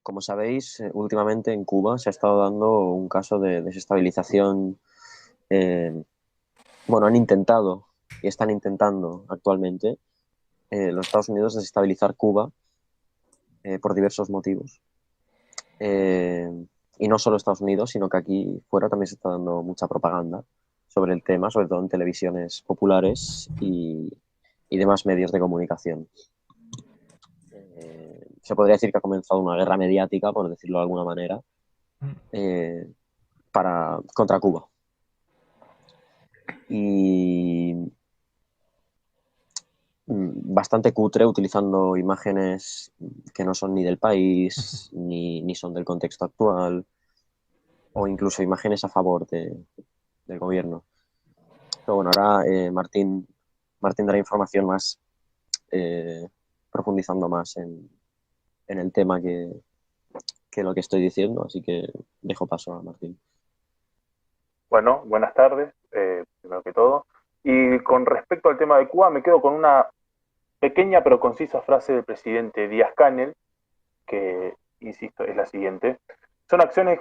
Como sabéis, últimamente en Cuba se ha estado dando un caso de desestabilización. eh, bueno, han intentado y están intentando actualmente los Estados Unidos desestabilizar Cuba por diversos motivos. Eh, y no solo Estados Unidos, sino que aquí fuera también se está dando mucha propaganda sobre el tema, sobre todo en televisiones populares y demás medios de comunicación. Se podría decir que ha comenzado una guerra mediática, por decirlo de alguna manera, eh, contra Cuba. Y bastante cutre, utilizando imágenes que no son ni del país, ni son del contexto actual, o incluso imágenes a favor del gobierno. Pero bueno, ahora Martín dará información más, eh, profundizando más en el tema que lo que estoy diciendo, así que dejo paso a Martín. Bueno, buenas tardes, primero que todo. Y con respecto al tema de Cuba, me quedo con una pequeña pero concisa frase del presidente Díaz-Canel, que, insisto, es la siguiente. Son acciones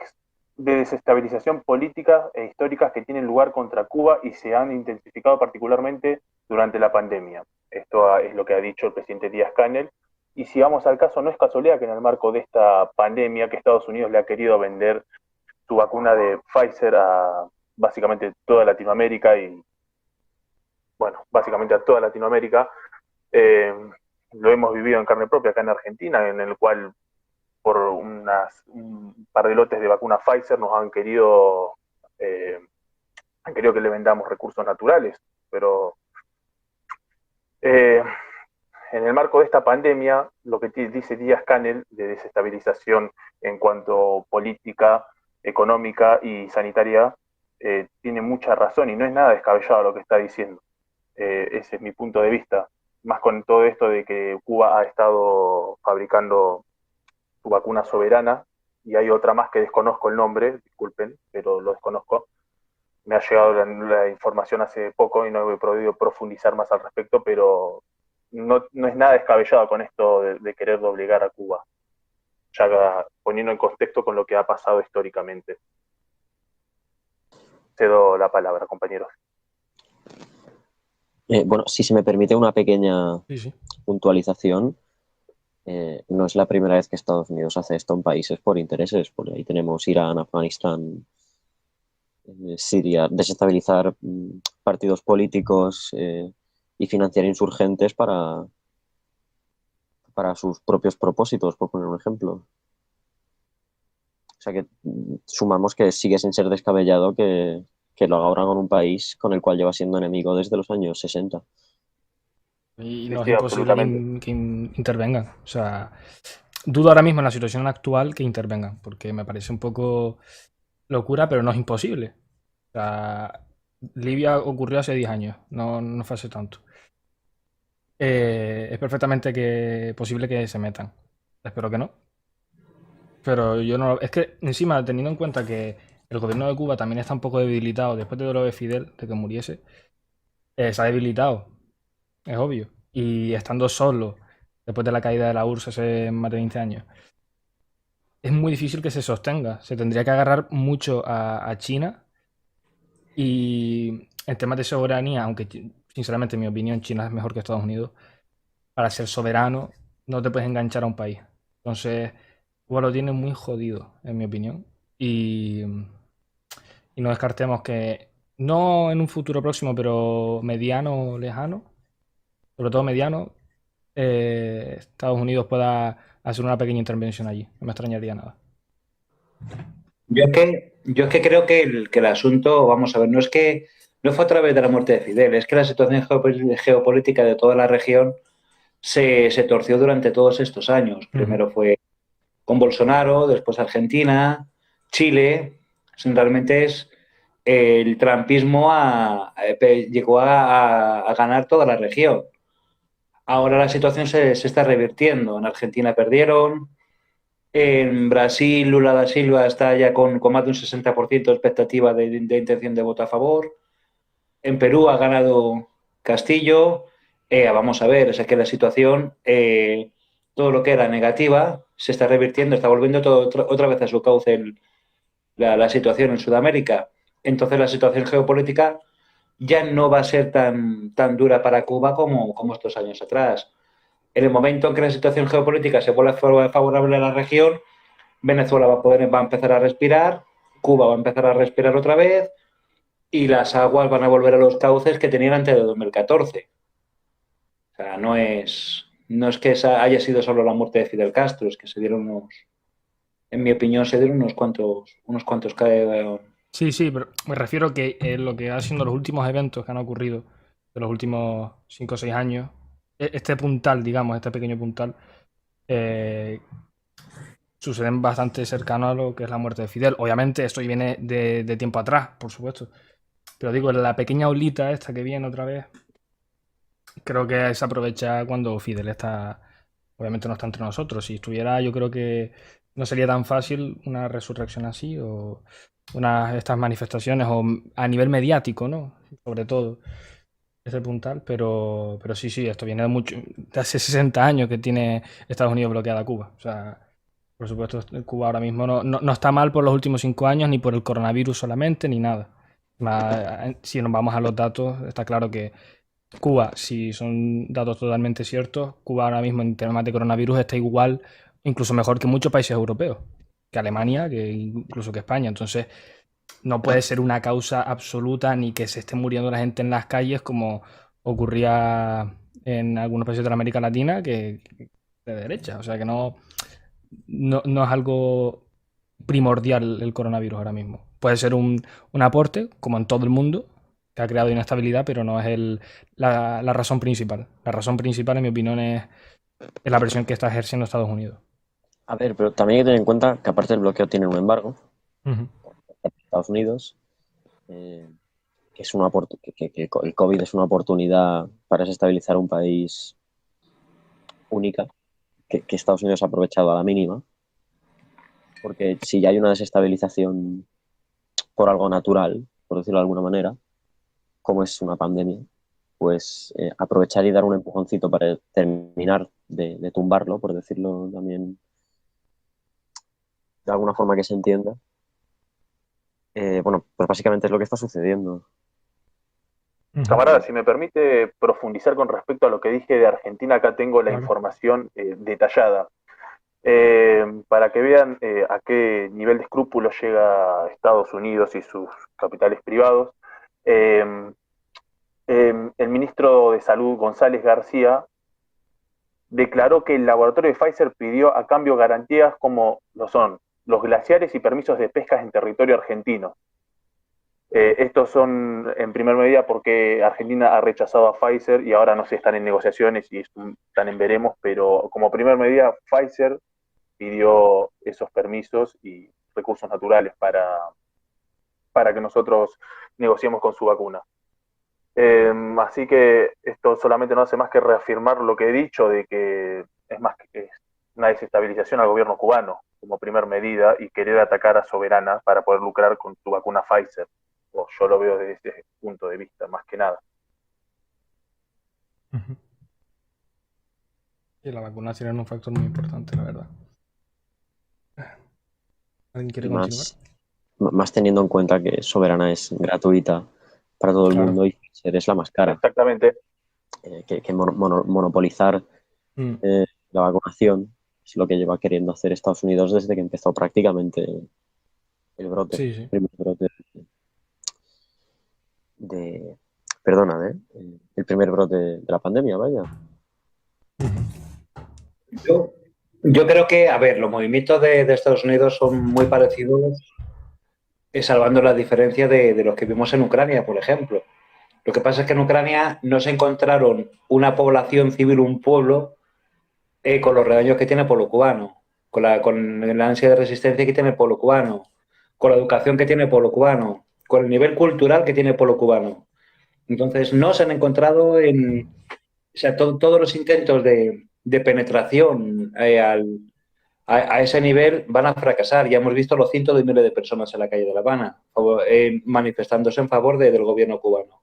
de desestabilización políticas e históricas que tienen lugar contra Cuba y se han intensificado particularmente durante la pandemia. Esto es lo que ha dicho el presidente Díaz-Canel. Y si vamos al caso, no es casualidad que en el marco de esta pandemia que Estados Unidos le ha querido vender su vacuna de Pfizer a básicamente toda Latinoamérica y, bueno, básicamente a toda Latinoamérica, eh, lo hemos vivido en carne propia acá en Argentina, en el cual por un par de lotes de vacuna Pfizer nos han querido que le vendamos recursos naturales, pero eh, en el marco de esta pandemia, lo que dice Díaz Canel de desestabilización en cuanto a política económica y sanitaria, tiene mucha razón y no es nada descabellado lo que está diciendo. Ese es mi punto de vista. Más con todo esto de que Cuba ha estado fabricando su vacuna soberana y hay otra más que desconozco el nombre, disculpen, pero lo desconozco. Me ha llegado la información hace poco y no he podido profundizar más al respecto, pero no es nada descabellado con esto de querer obligar a Cuba, ya poniendo en contexto con lo que ha pasado históricamente. Cedo la palabra, compañeros. Bueno, si se me permite una pequeña Sí, sí. puntualización, no es la primera vez que Estados Unidos hace esto en países por intereses. Por ahí tenemos Irán, Afganistán, Siria, desestabilizar partidos políticos y financiar insurgentes para sus propios propósitos, por poner un ejemplo. O sea que sumamos que sigue sin ser descabellado que lo haga ahora con un país con el cual lleva siendo enemigo desde los años 60. Y Sí, no es sí, imposible absolutamente. que intervengan. O sea, dudo ahora mismo en la situación actual que intervengan, porque me parece un poco locura, pero no es imposible. O sea, Libia ocurrió hace 10 años, no fue hace tanto. Es perfectamente posible que se metan. Espero que no. Pero yo no. Es que encima, teniendo en cuenta que el gobierno de Cuba también está un poco debilitado después de lo de Fidel, de que muriese, se ha debilitado, es obvio. Y estando solo, después de la caída de la URSS hace más de 20 años, es muy difícil que se sostenga. Se tendría que agarrar mucho a China. Y en temas de soberanía, aunque sinceramente en mi opinión China es mejor que Estados Unidos, para ser soberano no te puedes enganchar a un país. Entonces, Cuba lo tiene muy jodido, en mi opinión. Y no descartemos que, no en un futuro próximo, pero mediano, lejano, sobre todo mediano, Estados Unidos pueda hacer una pequeña intervención allí. No me extrañaría nada. Yo es que creo que el asunto, vamos a ver, no fue a través de la muerte de Fidel, es que la situación geopolítica de toda la región se torció durante todos estos años. Primero fue con Bolsonaro, después Argentina, Chile. Realmente es el trumpismo llegó a ganar toda la región. Ahora la situación se está revirtiendo. En Argentina perdieron. En Brasil, Lula da Silva está ya con más de un 60% de expectativa de intención de voto a favor. En Perú ha ganado Castillo. Vamos a ver, es que la situación todo lo que era negativa se está revirtiendo, está volviendo todo otra vez a su cauce la situación en Sudamérica. Entonces la situación geopolítica ya no va a ser tan dura para Cuba como estos años atrás. En el momento en que la situación geopolítica se vuelve favorable a la región, Venezuela va a empezar a respirar, Cuba va a empezar a respirar otra vez y las aguas van a volver a los cauces que tenían antes de 2014. O sea, no es que esa haya sido solo la muerte de Fidel Castro, es que se dieron en mi opinión, se dieron unos cuantos Sí, pero me refiero que lo que ha sido los últimos eventos que han ocurrido de los últimos 5 o 6 años, este puntal, digamos, este pequeño puntal, suceden bastante cercano a lo que es la muerte de Fidel. Obviamente esto viene de tiempo atrás, por supuesto. Pero digo, la pequeña olita esta que viene otra vez, creo que se aprovecha cuando Fidel está, obviamente no está entre nosotros. Si estuviera, yo creo que no sería tan fácil una resurrección así o estas manifestaciones o a nivel mediático, ¿no? Sobre todo ese puntal, pero sí, esto viene de hace 60 años que tiene Estados Unidos bloqueada Cuba. O sea, por supuesto, Cuba ahora mismo no está mal por los últimos 5 años, ni por el coronavirus solamente, ni nada. Si nos vamos a los datos, está claro que Cuba, si son datos totalmente ciertos, Cuba ahora mismo en temas de coronavirus está igual, incluso mejor que muchos países europeos, que Alemania, que incluso que España. Entonces, no puede ser una causa absoluta ni que se esté muriendo la gente en las calles como ocurría en algunos países de la América Latina, que de derecha. O sea que no es algo primordial el coronavirus ahora mismo. Puede ser un aporte, como en todo el mundo, que ha creado inestabilidad, pero no es la razón principal. La razón principal, en mi opinión, es la presión que está ejerciendo Estados Unidos. A ver, pero también hay que tener en cuenta que aparte del bloqueo tienen un embargo. Estados Unidos, que es que el COVID es una oportunidad para desestabilizar un país única, que Estados Unidos ha aprovechado a la mínima, porque si ya hay una desestabilización por algo natural, por decirlo de alguna manera, como es una pandemia, pues aprovechar y dar un empujoncito para terminar de tumbarlo, por decirlo también de alguna forma que se entienda. Bueno, pues básicamente es lo que está sucediendo. Camarada, si me permite profundizar con respecto a lo que dije de Argentina, acá tengo la información detallada. Para que vean a qué nivel de escrúpulo llega Estados Unidos y sus capitales privados. El ministro de Salud, González García, declaró que el laboratorio de Pfizer pidió a cambio garantías como lo son los glaciares y permisos de pesca en territorio argentino. Estos son en primer medida porque Argentina ha rechazado a Pfizer y ahora no sé, están en negociaciones y están en veremos, pero como primer medida Pfizer pidió esos permisos y recursos naturales para que nosotros negociemos con su vacuna. Así que esto solamente no hace más que reafirmar lo que he dicho de que es más que una desestabilización al gobierno cubano como primer medida y querer atacar a Soberana para poder lucrar con su vacuna Pfizer. O yo lo veo desde ese punto de vista, más que nada. Y la vacuna sería un factor muy importante, la verdad. ¿Alguien quiere continuar? Más teniendo en cuenta que Soberana es gratuita para todo el mundo y Pfizer es la más cara. Exactamente. Que monopolizar la vacunación es lo que lleva queriendo hacer Estados Unidos desde que empezó prácticamente el brote. Sí. El primer brote el primer brote de la pandemia, vaya. Yo creo que, a ver, los movimientos de Estados Unidos son muy parecidos, salvando la diferencia de los que vimos en Ucrania, por ejemplo. Lo que pasa es que en Ucrania no se encontraron una población civil, un pueblo, con los redaños que tiene el pueblo cubano, con la ansia de resistencia que tiene el pueblo cubano, con la educación que tiene el pueblo cubano, con el nivel cultural que tiene el pueblo cubano. Entonces, no se han encontrado todos los intentos de penetración a ese nivel van a fracasar. Ya hemos visto los cientos de miles de personas en la calle de La Habana manifestándose en favor del gobierno cubano.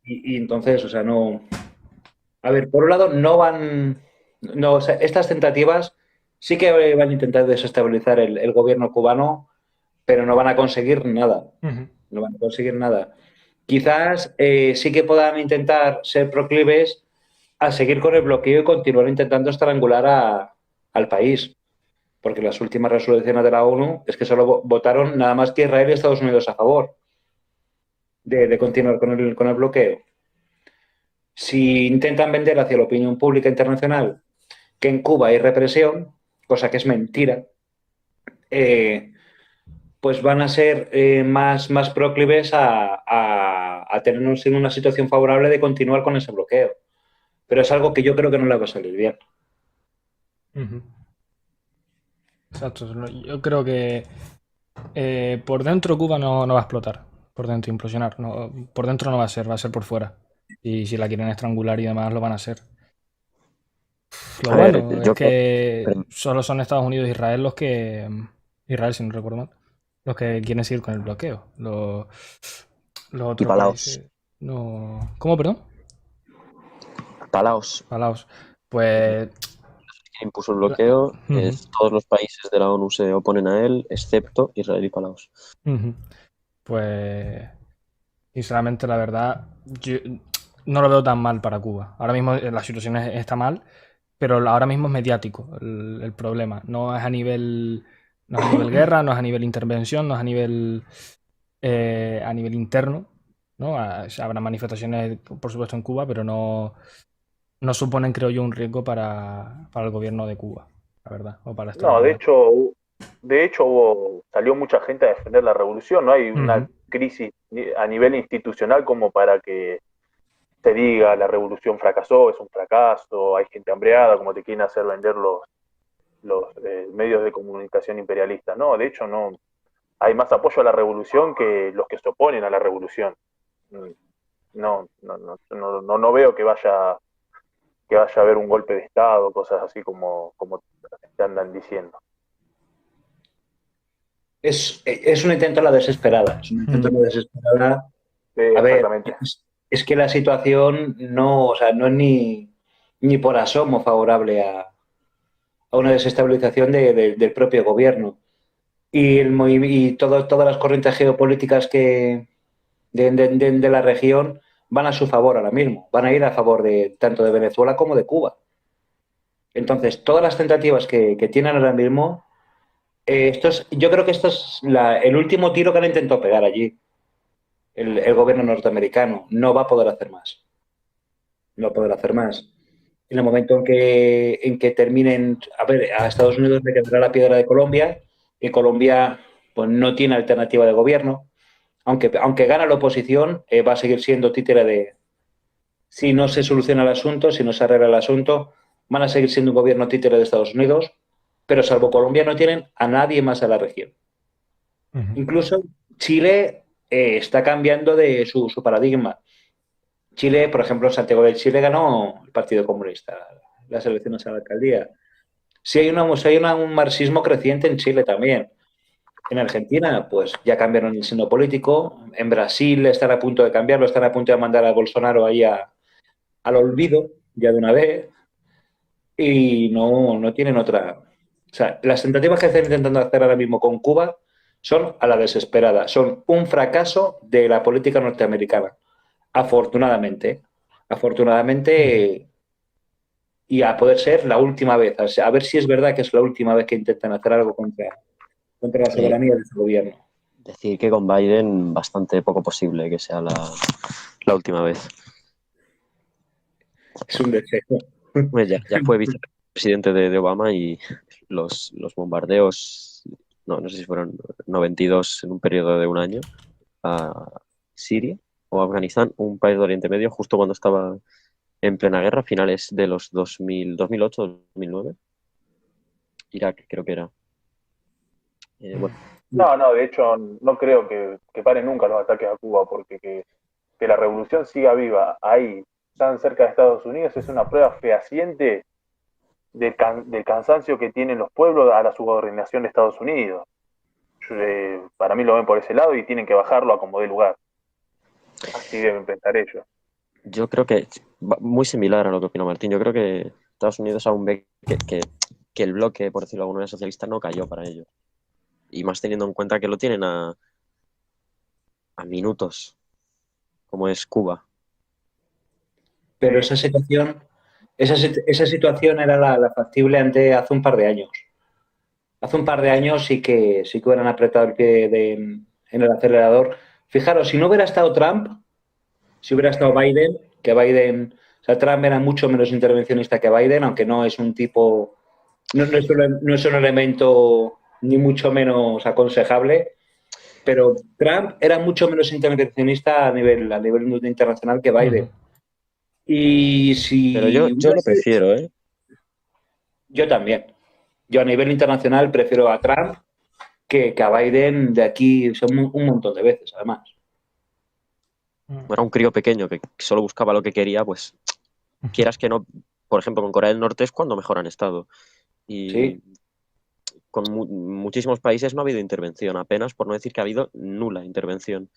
Y entonces, o sea, no... A ver, por un lado, no van No, o sea, estas tentativas sí que van a intentar desestabilizar el gobierno cubano, pero no van a conseguir nada. No van a conseguir nada. Quizás sí que puedan intentar ser proclives a seguir con el bloqueo y continuar intentando estrangular al país. Porque las últimas resoluciones de la ONU es que solo votaron nada más que Israel y Estados Unidos a favor de continuar con el bloqueo. Si intentan vender hacia la opinión pública internacional que en Cuba hay represión, cosa que es mentira, eh, pues van a ser más proclives a tenernos en una situación favorable de continuar con ese bloqueo. Pero es algo que yo creo que no le va a salir bien. Exacto. Yo creo que por dentro Cuba no va a explotar. Por dentro, implosionar. No, por dentro no va a ser por fuera. Y si la quieren estrangular y demás, lo van a hacer. Lo A ver, bueno es yo creo que que solo son Estados Unidos e Israel los que. Israel, si no recuerdo mal. Los que quieren seguir con el bloqueo. Los y otros Palaos, países. No. ¿Cómo, perdón? Palaos Palaos. Pues. que impuso el la- bloqueo, Ujú, todos los países de la ONU se oponen a él, excepto Israel y Palaos. ujú. Pues. Sinceramente, la verdad, yo no lo veo tan mal para Cuba. Ahora mismo la situación está mal, pero ahora mismo es mediático el problema. No es a nivel guerra, no es a nivel intervención, no es a nivel interno, ¿no? Habrá manifestaciones, por supuesto, en Cuba, pero no suponen, creo yo, un riesgo para el gobierno de Cuba, la verdad, o para Estados No, Unidos. de hecho salió mucha gente a defender la revolución, no hay una Ujú, crisis a nivel institucional como para que se diga la revolución fracasó, es un fracaso, hay gente hambreada, como te quieren hacer vender los medios de comunicación imperialistas. No, de hecho no, hay más apoyo a la revolución que los que se oponen a la revolución. Mm, no veo que vaya a haber un golpe de Estado, cosas así como te andan diciendo. Es un intento a la desesperada. Es un intento a ujú, la desesperada. Sí, A ver, exactamente. es que la situación no, o sea, no es ni por asomo favorable a una desestabilización del propio gobierno. Y todas las corrientes geopolíticas de la región van a su favor ahora mismo. Van a ir a favor de tanto de Venezuela como de Cuba. Entonces, todas las tentativas que tienen ahora mismo, yo creo que esto es el último tiro que han intentado pegar allí, el gobierno norteamericano. No va a poder hacer más. No va a poder hacer más. En el momento en que terminen, a ver, a Estados Unidos le quedará la piedra de Colombia, y Colombia pues no tiene alternativa de gobierno. Aunque gana la oposición, va a seguir siendo títere de, si no se soluciona el asunto, si no se arregla el asunto, van a seguir siendo un gobierno títere de Estados Unidos, pero salvo Colombia no tienen a nadie más en la región. ujú. Incluso Chile está cambiando de su paradigma. Chile, por ejemplo, en Santiago de Chile ganó el Partido Comunista las elecciones a la alcaldía. Si hay un marxismo creciente en Chile también. En Argentina, pues ya cambiaron el signo político. En Brasil están a punto de cambiarlo, están a punto de mandar a Bolsonaro ahí al olvido, ya de una vez. Y no tienen otra. O sea, las tentativas que están intentando hacer ahora mismo con Cuba son a la desesperada. Son un fracaso de la política norteamericana. Afortunadamente. Afortunadamente, y a poder ser la última vez. O sea, a ver si es verdad que es la última vez que intentan hacer algo contra la Sí, soberanía de su gobierno. decir que con Biden bastante poco posible que sea la última vez. Es un deseo. Pues ya fue vicepresidente de Obama y los bombardeos, no sé si fueron 92 en un periodo de un año, a Siria o Afganistán, un país de Oriente Medio, justo cuando estaba en plena guerra, finales de los 2008, 2009. Irak creo que era. Bueno, No, de hecho no creo que paren nunca los ataques a Cuba, porque que la revolución siga viva ahí, tan cerca de Estados Unidos, es una prueba fehaciente del cansancio que tienen los pueblos a la subordinación de Estados Unidos. Para mí lo ven por ese lado y tienen que bajarlo a como dé lugar. Así deben pensar ellos. yo creo que muy similar a lo que opina Martín. Yo creo que Estados Unidos aún ve que el bloque, por decirlo de alguna manera, socialista no cayó para ellos. Y más teniendo en cuenta que lo tienen a minutos, como es Cuba. Pero esa situación era la factible hace un par de años. Hace un par de años sí que hubieran apretado el pie en el acelerador. Fijaros, si no hubiera estado Trump, si hubiera estado Biden, que Biden, o sea, Trump era mucho menos intervencionista que Biden, aunque no es un tipo, no es un elemento ni mucho menos aconsejable, pero Trump era mucho menos intervencionista a nivel internacional que Biden. Y si Pero yo lo prefiero, ¿eh? Yo también. Yo a nivel internacional prefiero a Trump que a Biden de aquí son un montón de veces, además. Era un crío pequeño que solo buscaba lo que quería, pues quieras que no, por ejemplo, con Corea del Norte es cuando mejor han estado. Y Sí. con muchísimos países no ha habido intervención, apenas, por no decir que ha habido nula intervención.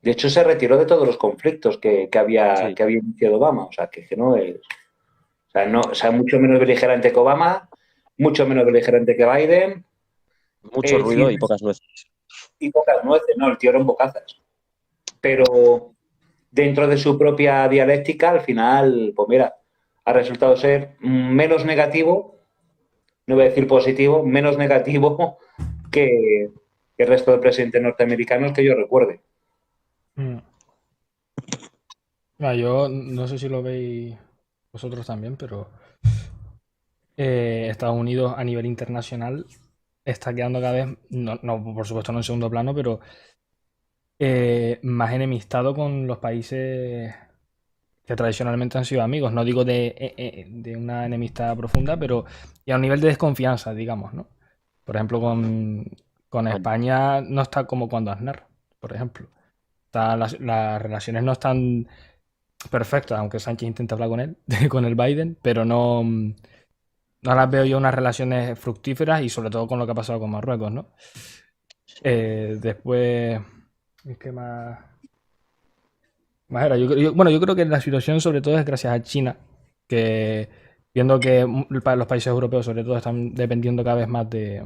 De hecho, se retiró de todos los conflictos que había Sí. iniciado Obama. O sea, que no es. O sea, mucho menos beligerante que Obama, mucho menos beligerante que Biden. Mucho ruido y pocas nueces. Y pocas nueces, no, el tío era un bocazas. Pero dentro de su propia dialéctica, al final, pues mira, ha resultado ser menos negativo, no voy a decir positivo, menos negativo que el resto de presidentes norteamericanos que yo recuerde. Yo no sé si lo veis vosotros también, pero Estados Unidos a nivel internacional está quedando cada vez, no, por supuesto no en segundo plano, pero más enemistado con los países que tradicionalmente han sido amigos. No digo de una enemistad profunda, pero y a un nivel de desconfianza, digamos, ¿no? Por ejemplo, con España no está como cuando Aznar, por ejemplo. Las relaciones no están perfectas, aunque Sánchez intenta hablar con él, con el Biden, pero no las veo yo unas relaciones fructíferas y sobre todo con lo que ha pasado con Marruecos, ¿no? Después, es que más era. Yo creo que la situación sobre todo es gracias a China, que viendo que los países europeos sobre todo están dependiendo cada vez más de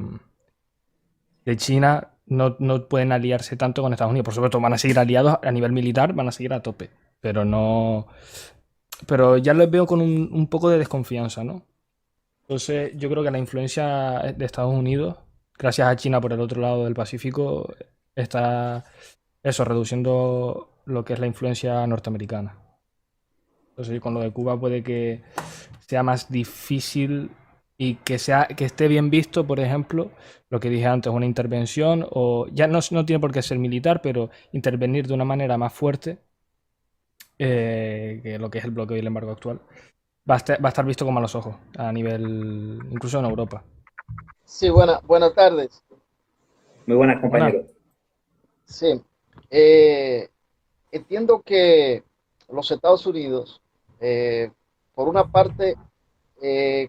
China, no pueden aliarse tanto con Estados Unidos. Por supuesto, van a seguir aliados a nivel militar, van a seguir a tope, pero no... Pero ya les veo con un poco de desconfianza, ¿no? Entonces, yo creo que la influencia de Estados Unidos, gracias a China por el otro lado del Pacífico, está eso, reduciendo lo que es la influencia norteamericana. Entonces, con lo de Cuba puede que sea más difícil y que esté bien visto, por ejemplo, lo que dije antes, una intervención, o ya no tiene por qué ser militar, pero intervenir de una manera más fuerte que lo que es el bloqueo y el embargo actual. Va a estar visto con malos ojos a nivel, incluso en Europa. Sí, buenas tardes. Muy buenas, compañero. Sí, entiendo que los Estados Unidos, por una parte,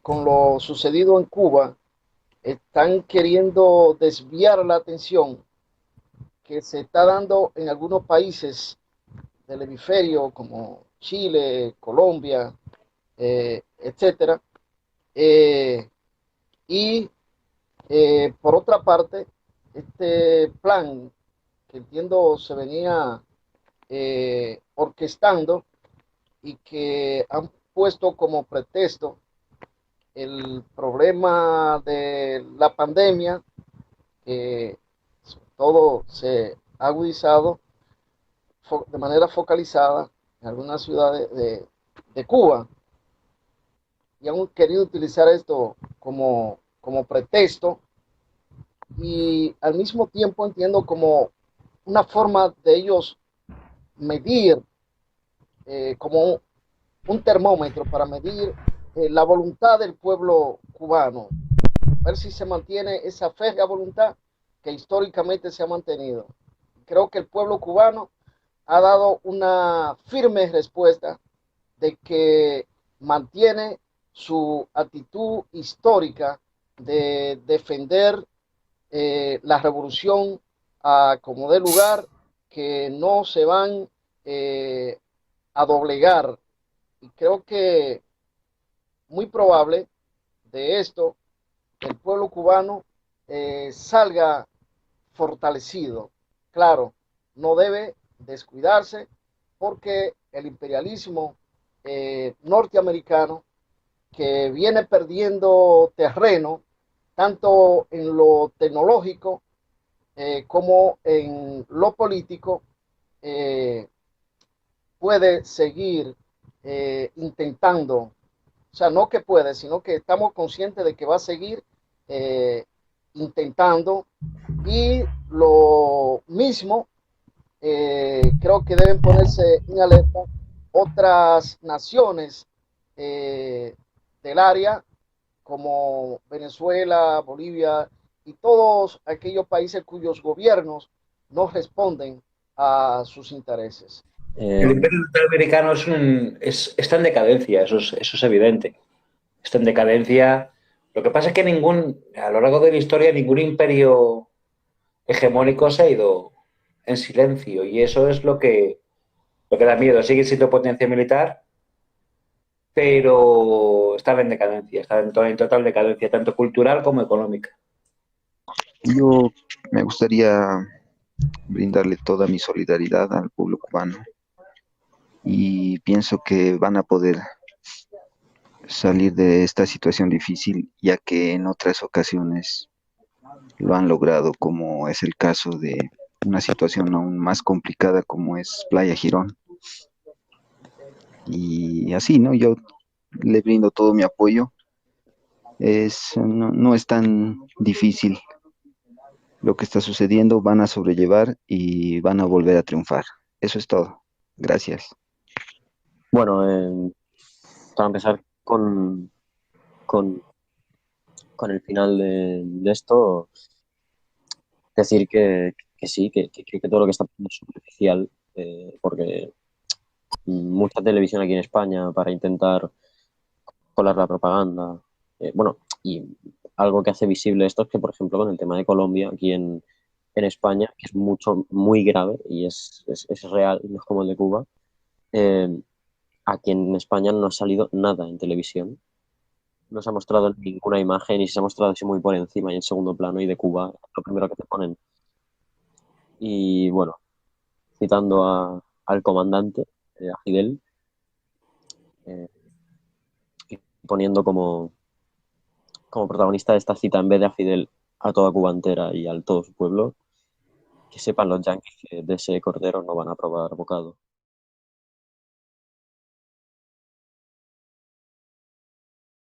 con lo sucedido en Cuba, están queriendo desviar la atención que se está dando en algunos países del hemisferio, como Chile, Colombia, etcétera. Y por otra parte, este plan que entiendo se venía orquestando y que han puesto como pretexto el problema de la pandemia, que todo se ha agudizado de manera focalizada en algunas ciudades de Cuba, y han querido utilizar esto como pretexto, y al mismo tiempo entiendo como una forma de ellos medir, como un termómetro para medir la voluntad del pueblo cubano, ver si se mantiene esa férrea voluntad que históricamente se ha mantenido. Creo que el pueblo cubano ha dado una firme respuesta de que mantiene su actitud histórica de defender la revolución a como dé lugar, que no se van a doblegar. Y creo que muy probable de esto, el pueblo cubano salga fortalecido. Claro, no debe descuidarse porque el imperialismo norteamericano, que viene perdiendo terreno tanto en lo tecnológico como en lo político, puede seguir intentando, o sea, no que puede, sino que estamos conscientes de que va a seguir intentando, y lo mismo creo que deben ponerse en alerta otras naciones del área como Venezuela, Bolivia y todos aquellos países cuyos gobiernos no responden a sus intereses. El imperio norteamericano está en decadencia, eso es evidente. Está en decadencia. Lo que pasa es que a lo largo de la historia, ningún imperio hegemónico se ha ido en silencio, y eso es lo que da miedo. Sigue siendo potencia militar, pero está en decadencia, está en total decadencia, tanto cultural como económica. Yo me gustaría brindarle toda mi solidaridad al pueblo cubano y pienso que van a poder salir de esta situación difícil, ya que en otras ocasiones lo han logrado, como es el caso de una situación aún más complicada como es Playa Girón. Y así, ¿no? Yo le brindo todo mi apoyo. No es tan difícil lo que está sucediendo, van a sobrellevar y van a volver a triunfar. Eso es todo. Gracias. Bueno, para empezar con, con el final de esto, decir que sí, que creo que todo lo que está pasando es superficial, porque mucha televisión aquí en España para intentar colar la propaganda. Bueno, y algo que hace visible esto es que, por ejemplo, con el tema de Colombia, aquí en España, que es muy grave y es real, no es como el de Cuba, eh, aquí en España no ha salido nada en televisión. No se ha mostrado ninguna imagen y se ha mostrado así muy por encima y en segundo plano, y de Cuba lo primero que te ponen. Y bueno, citando al comandante, a Fidel, eh, y poniendo como protagonista de esta cita, en vez de a Fidel, a toda Cuba entera y a todo su pueblo, que sepan los yanquis que de ese cordero no van a probar bocado.